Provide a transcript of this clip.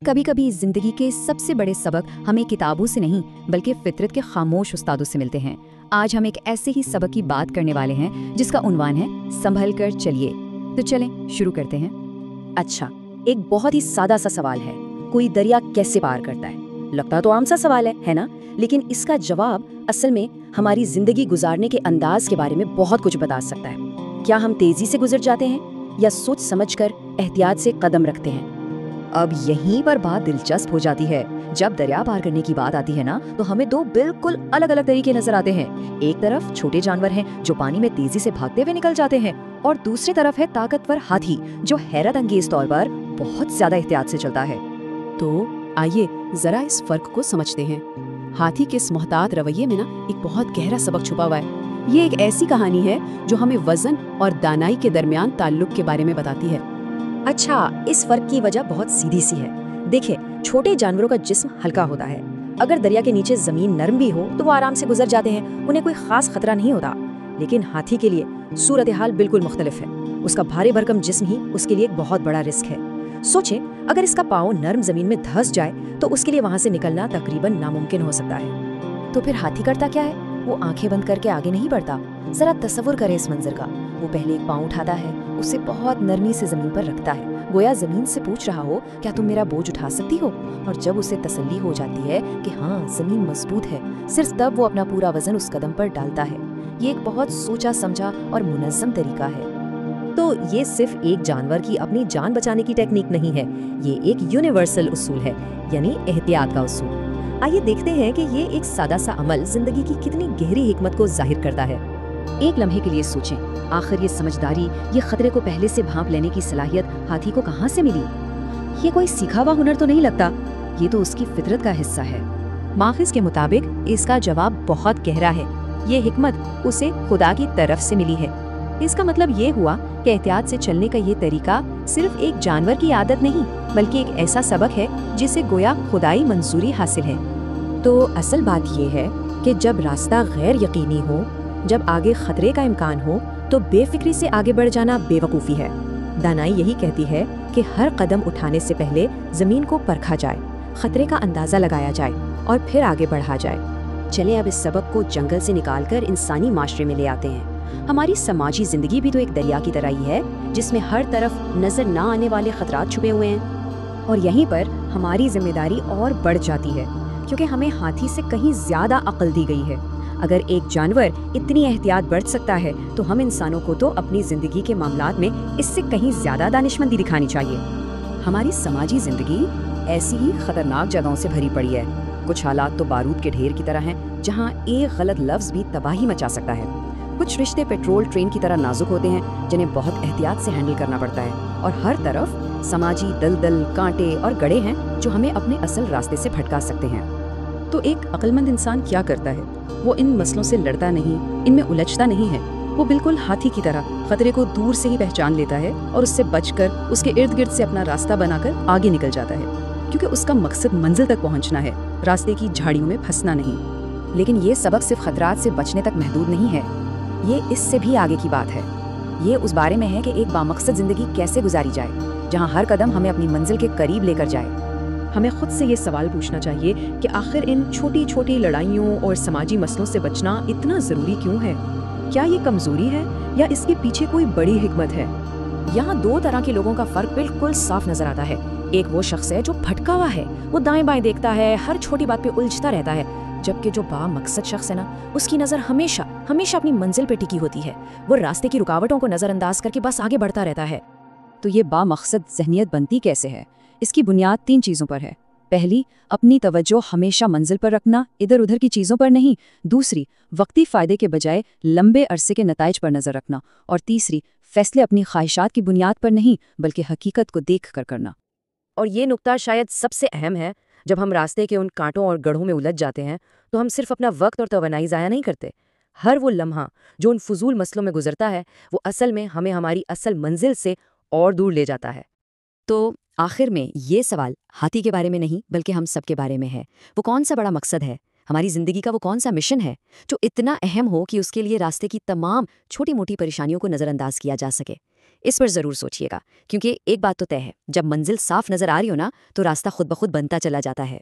कभी कभी जिंदगी के सबसे बड़े सबक हमें किताबों से नहीं बल्कि फितरत के खामोश उस्तादों से मिलते हैं। आज हम एक ऐसे ही सबक की बात करने वाले हैं जिसका उन्वान है संभल कर चलिए। तो चलें शुरू करते हैं। अच्छा, एक बहुत ही सादा सा सवाल है, कोई दरिया कैसे पार करता है? लगता तो आम सा सवाल है ना? लेकिन इसका जवाब असल में हमारी जिंदगी गुजारने के अंदाज के बारे में बहुत कुछ बता सकता है। क्या हम तेजी से गुजर जाते हैं या सोच समझकर एहतियात से कदम रखते हैं? अब यहीं पर बात दिलचस्प हो जाती है। जब दरिया पार करने की बात आती है ना, तो हमें दो बिल्कुल अलग अलग तरीके नजर आते हैं। एक तरफ छोटे जानवर हैं जो पानी में तेजी से भागते हुए निकल जाते हैं, और दूसरी तरफ है ताकतवर हाथी जो हैरत अंगेज तौर पर बहुत ज्यादा एहतियात से चलता है। तो आइए जरा इस फर्क को समझते हैं। हाथी के इस मोहतात रवैये में ना एक बहुत गहरा सबक छुपा हुआ है। ये एक ऐसी कहानी है जो हमें वजन और दानाई के दरमियान ताल्लुक के बारे में बताती है। अच्छा, इस फर्क की वजह बहुत सीधी सी है। देखिए, छोटे जानवरों का जिस्म हल्का होता है। अगर दरिया के नीचे जमीन नरम भी हो तो वो आराम से गुजर जाते हैं, उन्हें कोई खास खतरा नहीं होता। लेकिन हाथी के लिए सूरत हाल बिल्कुल मुख्तलिफ है। उसका भारी भरकम जिस्म ही उसके लिए एक बहुत बड़ा रिस्क है। सोचे, अगर इसका पाँव नरम जमीन में धंस जाए तो उसके लिए वहां से निकलना तकरीबन नामुमकिन हो सकता है। तो फिर हाथी करता क्या है? वो आंखें बंद करके आगे नहीं बढ़ता। जरा तसव्वुर करे इस मंजर का। वो पहले एक पाँव उठाता है, उसे बहुत नरमी से जमीन पर रखता है, गोया जमीन से पूछ रहा हो, क्या तुम मेरा बोझ उठा सकती हो? और जब उसे तसल्ली हो जाती है कि हाँ, जमीन मजबूत है, सिर्फ तब वो अपना पूरा वजन उस कदम पर डालता है। ये एक बहुत सोचा समझा और मुनज़्ज़म तरीका है। तो ये सिर्फ एक जानवर की अपनी जान बचाने की टेक्निक नहीं है, ये एक यूनिवर्सल उसूल है, यानी एहतियात का उसूल। आइए देखते हैं कि ये एक सादा सा अमल जिंदगी की कितनी गहरी हिकमत को जाहिर करता है। एक लम्हे के लिए सोचें, आखिर ये समझदारी, ये खतरे को पहले से भांप लेने की सलाहियत हाथी को कहाँ से मिली? ये कोई सीखा हुआ हुनर तो नहीं लगता, ये तो उसकी फितरत का हिस्सा है। माखिज के मुताबिक इसका जवाब बहुत गहरा है। ये हिकमत उसे खुदा की तरफ से मिली है। इसका मतलब ये हुआ कि एहतियात से चलने का ये तरीका सिर्फ एक जानवर की आदत नहीं, बल्कि एक ऐसा सबक है जिसे गोया खुदाई मंजूरी हासिल है। तो असल बात ये है कि जब रास्ता गैर यकीनी हो, जब आगे खतरे का इम्कान हो, तो बेफिक्री से आगे बढ़ जाना बेवकूफ़ी है। दानाई यही कहती है कि हर कदम उठाने से पहले ज़मीन को परखा जाए, खतरे का अंदाज़ा लगाया जाए और फिर आगे बढ़ा जाए। चले अब इस सबक को जंगल से निकालकर इंसानी माशरे में ले आते हैं। हमारी समाजी ज़िंदगी भी तो एक दरिया की तरह ही है, जिसमें हर तरफ नज़र ना आने वाले खतरात छुपे हुए हैं। और यहीं पर हमारी जिम्मेदारी और बढ़ जाती है, क्योंकि हमें हाथी से कहीं ज़्यादा अक्ल दी गई है। अगर एक जानवर इतनी एहतियात बरत सकता है, तो हम इंसानों को तो अपनी ज़िंदगी के मामलात में इससे कहीं ज़्यादा दानिशमंदी दिखानी चाहिए। हमारी समाजी ज़िंदगी ऐसी ही खतरनाक जगहों से भरी पड़ी है। कुछ हालात तो बारूद के ढेर की तरह हैं, जहाँ एक गलत लफ्ज़ भी तबाही मचा सकता है। कुछ रिश्ते पेट्रोल ट्रेन की तरह नाजुक होते हैं, जिन्हें बहुत एहतियात से हैंडल करना पड़ता है। और हर तरफ समाजी दलदल, कांटे और गड़े हैं जो हमें अपने असल रास्ते से भटका सकते हैं। तो एक अक्लमंद इंसान क्या करता है? वो इन मसलों से लड़ता नहीं, इनमें उलझता नहीं है। वो बिल्कुल हाथी की तरह खतरे को दूर से ही पहचान लेता है और उससे बचकर उसके इर्द गिर्द से अपना रास्ता बनाकर आगे निकल जाता है, क्योंकि उसका मकसद मंजिल तक पहुंचना है, रास्ते की झाड़ियों में फंसना नहीं। लेकिन ये सबक सिर्फ खतरात से बचने तक महदूद नहीं है, ये इससे भी आगे की बात है। ये उस बारे में है कि एक बामकसद जिंदगी कैसे गुजारी जाए, जहाँ हर कदम हमें अपनी मंजिल के करीब लेकर जाए। हमें खुद से ये सवाल पूछना चाहिए कि आखिर इन छोटी छोटी लड़ाइयों और समाजी मसलों से बचना इतना ज़रूरी क्यों है? क्या ये कमज़ोरी है या इसके पीछे कोई बड़ी हिकमत है? यहाँ दो तरह के लोगों का फ़र्क बिल्कुल साफ नज़र आता है। एक वो शख्स है जो भटका हुआ है, वो दाएं बाएं देखता है, हर छोटी बात पे उलझता रहता है। जबकि जो बामकसद शख्स है ना, उसकी नज़र हमेशा हमेशा अपनी मंजिल पे टिकी होती है। वो रास्ते की रुकावटों को नज़रअंदाज करके बस आगे बढ़ता रहता है। तो ये बामकसद ज़हनियत बनती कैसे है? इसकी बुनियाद 3 चीज़ों पर है। पहली, अपनी तवज्जो हमेशा मंजिल पर रखना, इधर उधर की चीज़ों पर नहीं। दूसरी, वक्ती फ़ायदे के बजाय लंबे अरसे के नताइज पर नज़र रखना। और तीसरी, फैसले अपनी ख्वाहिशात की बुनियाद पर नहीं बल्कि हकीकत को देख कर करना। और ये नुक्ता शायद सबसे अहम है। जब हम रास्ते के उन कांटों और गढ़ों में उलझ जाते हैं, तो हम सिर्फ अपना वक्त और तवानाई ज़ाया नहीं करते। हर वो लम्हा जो उन फजूल मसलों में गुजरता है, वो असल में हमें हमारी असल मंजिल से और दूर ले जाता है। तो आखिर में ये सवाल हाथी के बारे में नहीं बल्कि हम सब के बारे में है। वो कौन सा बड़ा मकसद है? हमारी ज़िंदगी का वो कौन सा मिशन है जो इतना अहम हो कि उसके लिए रास्ते की तमाम छोटी मोटी परेशानियों को नज़रअंदाज किया जा सके? اس پر ضرور سوچیے گا، کیونکہ ایک بات تو طے ہے، جب منزل صاف نظر آ رہی ہو نا تو راستہ خود بخود بنتا چلا جاتا ہے۔